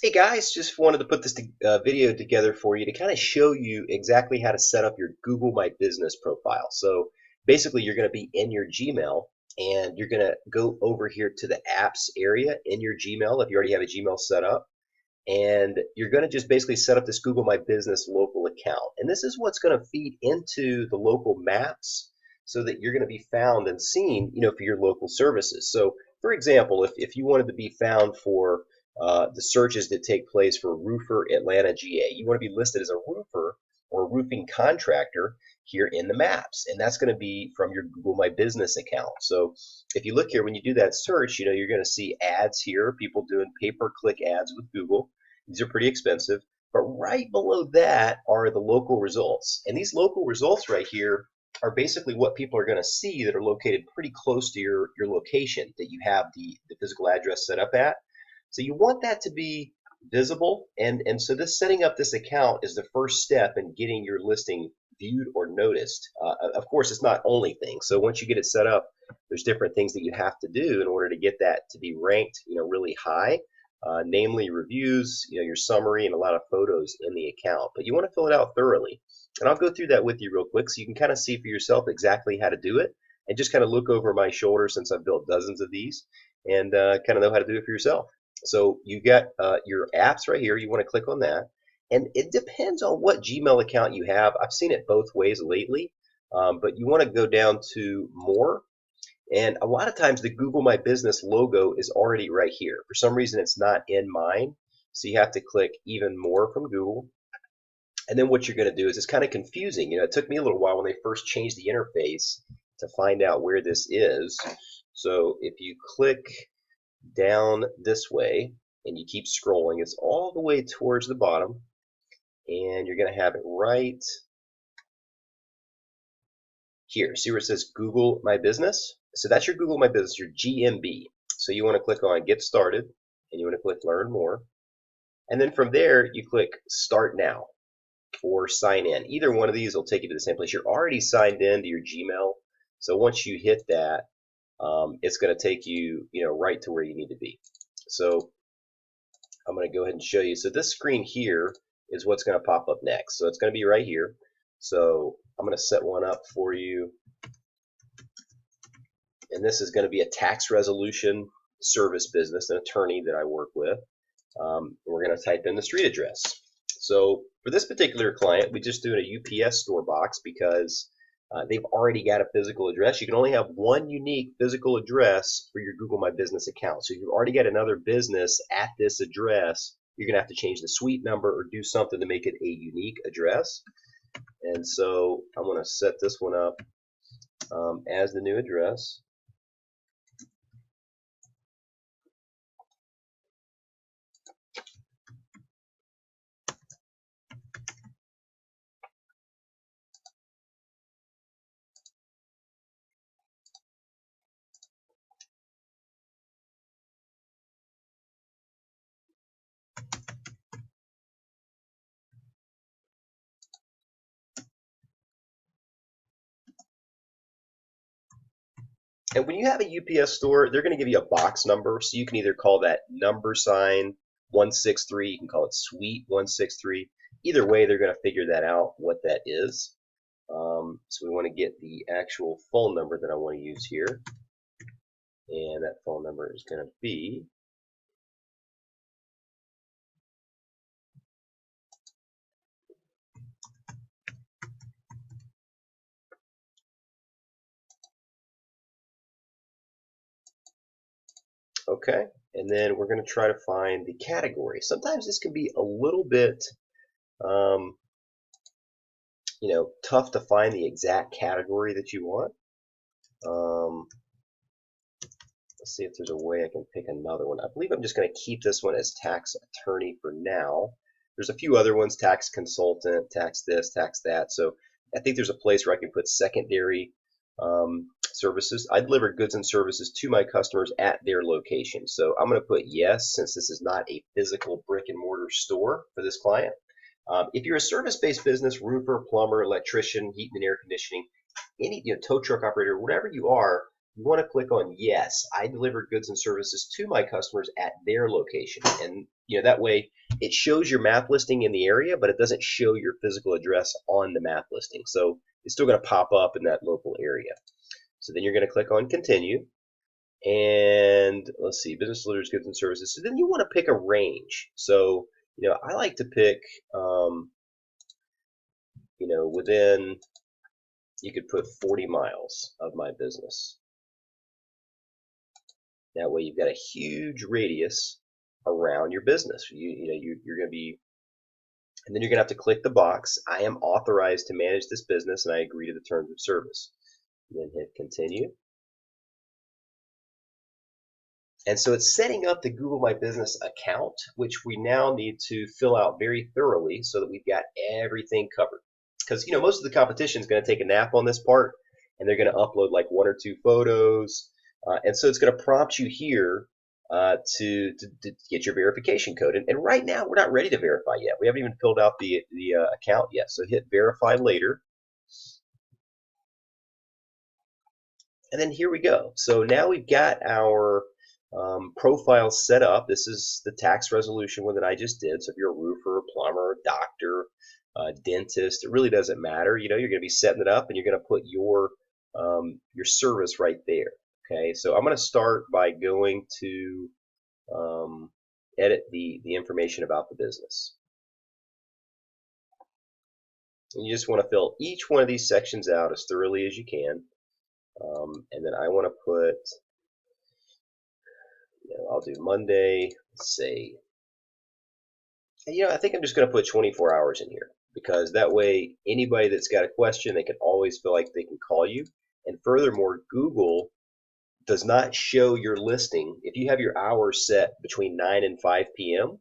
Hey guys, just wanted to put this video together for you to kind of show you exactly how to set up your Google My Business profile. So basically you're going to be in your Gmail and you're going to go over here to the apps area in your Gmail if you already have a Gmail set up. And you're going to just basically set up this Google My Business local account. And this is what's going to feed into the local maps so that you're going to be found and seen, for your local services. So for example, if you wanted to be found for the searches that take place for roofer Atlanta, GA, you want to be listed as a roofer or roofing contractor here in the maps. And that's going to be from your Google My Business account. So if you look here, when you do that search, you're going to see ads here, people doing pay-per-click ads with Google. These are pretty expensive. But right below that are the local results. And these local results right here are basically what people are going to see that are located pretty close to your location that you have the physical address set up at. So you want that to be visible. And so this setting up this account is the first step in getting your listing viewed or noticed. Of course, it's not only things. So once you get it set up, there's different things that you have to do in order to get that to be ranked, really high. Namely reviews, your summary, and a lot of photos in the account. But you want to fill it out thoroughly. And I'll go through that with you real quick so you can kind of see for yourself exactly how to do it and just kind of look over my shoulder since I've built dozens of these and kind of know how to do it for yourself. So you got your apps right here. You want to click on that. And it depends on what Gmail account you have. I've seen it both ways lately, but you want to go down to more. And a lot of times the Google My Business logo is already right here. For some reason, it's not in mine. So you have to click even more from Google. And then what you're going to do is it's kind of confusing. It took me a little while when they first changed the interface to find out where this is. So if you click down this way and you keep scrolling, it's all the way towards the bottom. And you're going to have it right here. See where it says Google My Business? So that's your Google My Business, your GMB. So you want to click on Get Started, and you want to click Learn More. And then from there, you click Start Now or Sign In. Either one of these will take you to the same place. You're already signed in to your Gmail. So once you hit that, it's going to take you, right to where you need to be. So I'm going to go ahead and show you. So this screen here is what's going to pop up next. So it's going to be right here. So I'm going to set one up for you. And this is going to be a tax resolution service business, an attorney that I work with. We're going to type in the street address. So for this particular client, we just do a UPS store box because they've already got a physical address. You can only have one unique physical address for your Google My Business account. So if you've already got another business at this address, you're going to have to change the suite number or do something to make it a unique address. And so I'm going to set this one up as the new address. And when you have a UPS store, they're going to give you a box number. So you can either call that number sign 163, you can call it suite 163. Either way, they're going to figure that out, what that is. So we want to get the actual phone number that I want to use here. And that phone number is going to be okay. And then we're going to try to find the category. Sometimes this can be a little bit tough to find the exact category that you want. Let's see if there's a way I can pick another one. I believe I'm just going to keep this one as tax attorney for now. There's a few other ones, tax consultant, tax this, tax that. So I think there's a place where I can put secondary services. I deliver goods and services to my customers at their location. So I'm going to put yes, since this is not a physical brick and mortar store for this client. If you're a service-based business, roofer, plumber, electrician, heating and air conditioning, any tow truck operator, whatever you are, you want to click on yes, I deliver goods and services to my customers at their location. And that way it shows your map listing in the area, but it doesn't show your physical address on the map listing. So it's still going to pop up in that local area. So then you're going to click on continue. And let's see, business delivers goods and services. So then you want to pick a range. So, I like to pick, within, you could put 40 miles of my business. That way you've got a huge radius around your business. You're going to be, and then you're going to have to click the box. I am authorized to manage this business and I agree to the terms of service. And then hit continue. And so it's setting up the Google My Business account, which we now need to fill out very thoroughly so that we've got everything covered. Because most of the competition is going to take a nap on this part, and they're going to upload like 1 or 2 photos, and so it's going to prompt you here to get your verification code. And right now we're not ready to verify yet. We haven't even filled out the account yet. So hit verify later. And then here we go. So now we've got our profile set up. This is the tax resolution one that I just did. So if you're a roofer, plumber, doctor, dentist, it really doesn't matter. You're going to be setting it up and you're going to put your service right there. Okay, so I'm going to start by going to edit the information about the business. And you just want to fill each one of these sections out as thoroughly as you can. And then I want to put, I'll do Monday, let's say, I think I'm just going to put 24 hours in here because that way anybody that's got a question, they can always feel like they can call you. And furthermore, Google does not show your listing. If you have your hours set between 9 and 5 p.m.,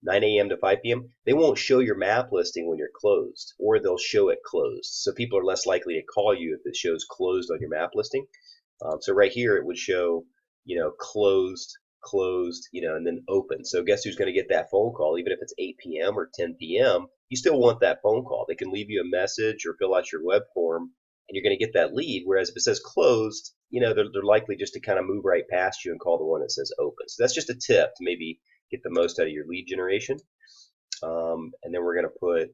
9 a.m. to 5 p.m., they won't show your map listing when you're closed, or they'll show it closed. So people are less likely to call you if it shows closed on your map listing. So right here it would show, closed, and then open. So guess who's going to get that phone call? Even if it's 8 p.m. or 10 p.m., you still want that phone call. They can leave you a message or fill out your web form, and you're going to get that lead. Whereas if it says closed, they're likely just to kind of move right past you and call the one that says open. So that's just a tip to maybe get the most out of your lead generation. And then we're going to put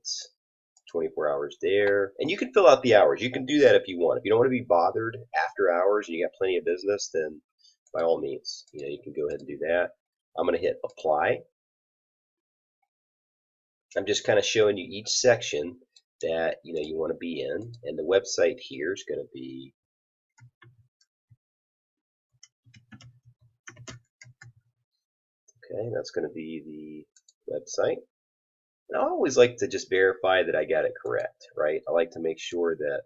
24 hours there. And you can fill out the hours. You can do that if you want. If you don't want to be bothered after hours and you got plenty of business, then by all means, you can go ahead and do that. I'm going to hit apply. I'm just kind of showing you each section that you want to be in, and the website here is going to be okay. That's going to be the website. And I always like to just verify that I got it correct, right? I like to make sure that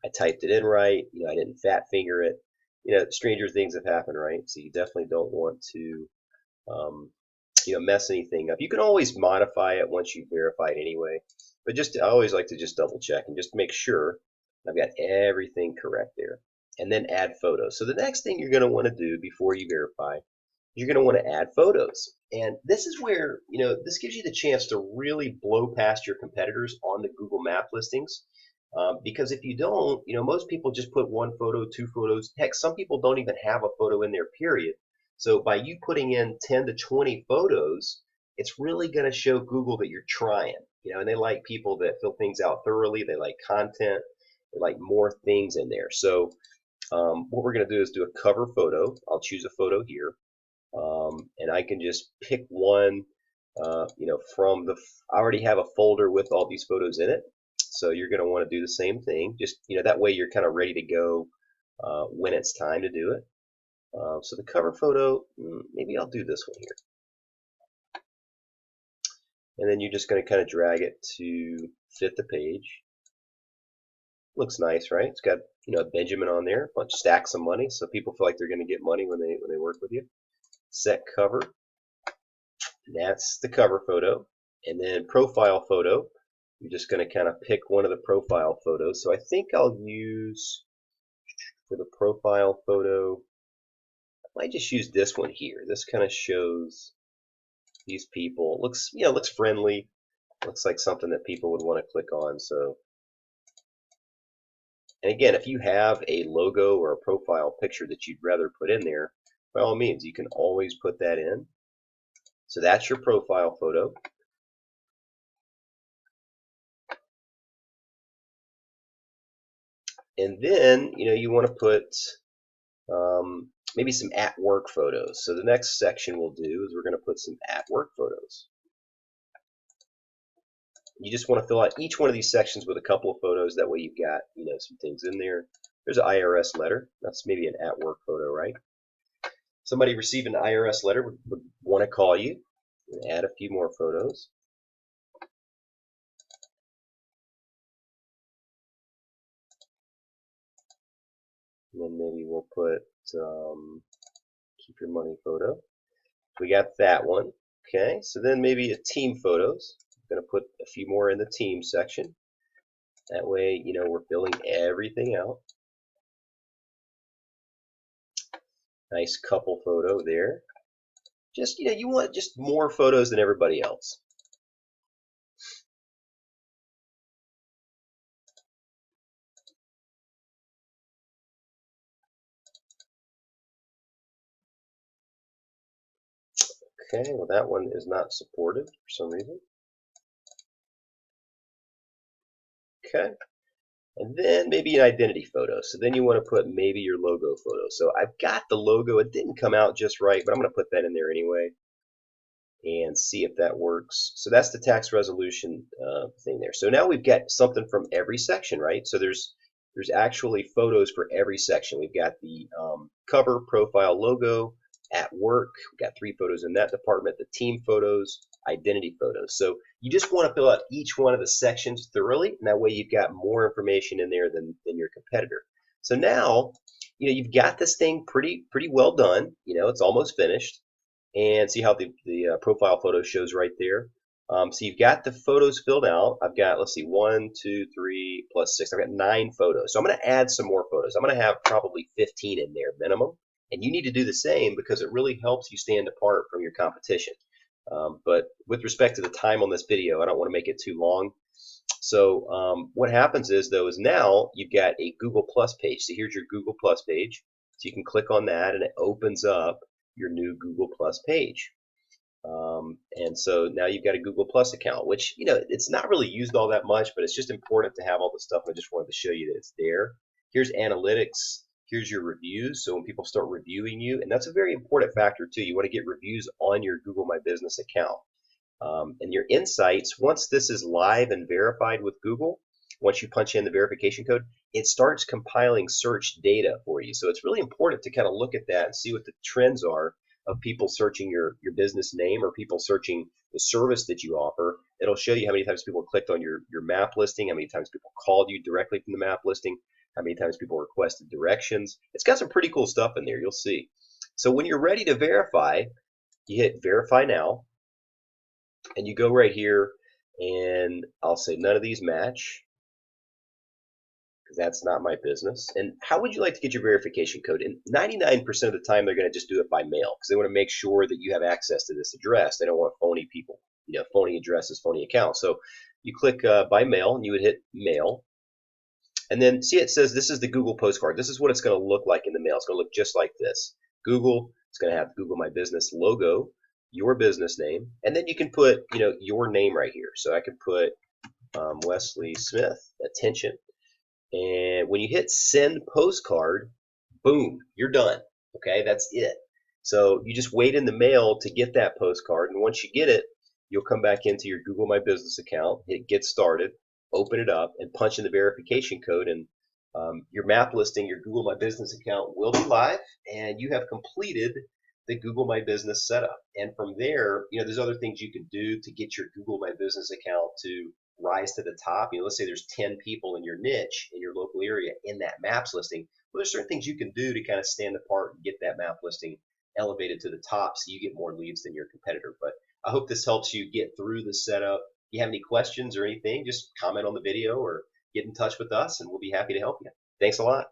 I typed it in right. I didn't fat finger it. Stranger things have happened, right? So you definitely don't want to mess anything up. You can always modify it once you verify it anyway, but I always like to just double check and just make sure I've got everything correct there, and then add photos. So the next thing you're going to want to do before you verify, you're going to want to add photos. And this is where, this gives you the chance to really blow past your competitors on the Google Map listings. Because if you don't, most people just put 1 photo, 2 photos. Heck, some people don't even have a photo in their period. So by you putting in 10 to 20 photos, it's really going to show Google that you're trying. And they like people that fill things out thoroughly. They like content. They like more things in there. So what we're going to do is do a cover photo. I'll choose a photo here. And I can just pick one, from I already have a folder with all these photos in it. So you're going to want to do the same thing. Just, that way you're kind of ready to go when it's time to do it. So the cover photo, maybe I'll do this one here. And then you're just going to kind of drag it to fit the page. Looks nice, right? It's got, a Benjamin on there, a bunch of stacks of money, so people feel like they're going to get money when they work with you. Set cover. That's the cover photo. And then profile photo. You're just going to kind of pick one of the profile photos. So I think I'll use, for the profile photo, I might just use this one here. This kind of shows these people. Looks friendly. Looks like something that people would want to click on. So, And again, if you have a logo or a profile picture that you'd rather put in there, by all means, you can always put that in. So that's your profile photo. And then, you want to put maybe some at work photos. So the next section we'll do is we're going to put some at work photos. You just want to fill out each one of these sections with a couple of photos. That way you've got, some things in there. There's an IRS letter. That's maybe an at work photo, right? Somebody receiving an IRS letter would want to call you and add a few more photos. And then maybe we'll put keep your money photo. We got that one. Okay, so then maybe a team photos. I'm going to put a few more in the team section. That way, we're filling everything out. Nice couple photo there. Just, you want just more photos than everybody else. Okay, well that one is not supported for some reason. Okay, and then maybe an identity photo. So then you want to put maybe your logo photo. So I've got the logo. It didn't come out just right, but I'm going to put that in there anyway and see if that works. So that's the tax resolution thing there. So now we've got something from every section, right? So there's actually photos for every section. We've got the cover, profile, logo, at work. We've got 3 photos in that department, the team photos, identity photos. So you just want to fill out each one of the sections thoroughly, and that way you've got more information in there than your competitor. So now, you've got this thing pretty well done. It's almost finished. And see how the profile photo shows right there. So you've got the photos filled out. I've got, let's see, 1, 2, 3, plus 6. I've got 9 photos. So I'm going to add some more photos. I'm going to have probably 15 in there minimum. And you need to do the same because it really helps you stand apart from your competition. But with respect to the time on this video, I don't want to make it too long. So what happens is, though, is now you've got a Google Plus page. So here's your Google Plus page. So you can click on that, and it opens up your new Google Plus page. And so now you've got a Google Plus account, which, it's not really used all that much, but it's just important to have all the stuff. I just wanted to show you that it's there. Here's analytics. Here's your reviews. So when people start reviewing you, and that's a very important factor too. You want to get reviews on your Google My Business account. And your insights, once this is live and verified with Google, once you punch in the verification code, it starts compiling search data for you. So it's really important to kind of look at that and see what the trends are of people searching your business name or people searching the service that you offer. It'll show you how many times people clicked on your map listing, how many times people called you directly from the map listing, how many times people requested directions. It's got some pretty cool stuff in there, you'll see. So when you're ready to verify, you hit verify now, and you go right here, and I'll say none of these match, because that's not my business. And how would you like to get your verification code? And 99% of the time, they're going to just do it by mail, because they want to make sure that you have access to this address. They don't want phony people, phony addresses, phony accounts. So you click by mail, and you would hit mail. And then see, it says this is the Google postcard. This is what it's going to look like in the mail. It's going to look just like this. Google, it's going to have Google My Business logo, your business name, and then you can put, your name right here. So I could put Wesley Smith, attention. And when you hit send postcard, boom, you're done. Okay, that's it. So you just wait in the mail to get that postcard, and once you get it, you'll come back into your Google My Business account, hit get started, open it up, and punch in the verification code, and your map listing, your Google My Business account will be live, and you have completed the Google My Business setup. And from there, there's other things you can do to get your Google My Business account to rise to the top. Let's say there's 10 people in your niche, in your local area, in that maps listing. Well, there's certain things you can do to kind of stand apart and get that map listing elevated to the top so you get more leads than your competitor. But I hope this helps you get through the setup. If you have any questions or anything, just comment on the video or get in touch with us, and we'll be happy to help you. Thanks a lot.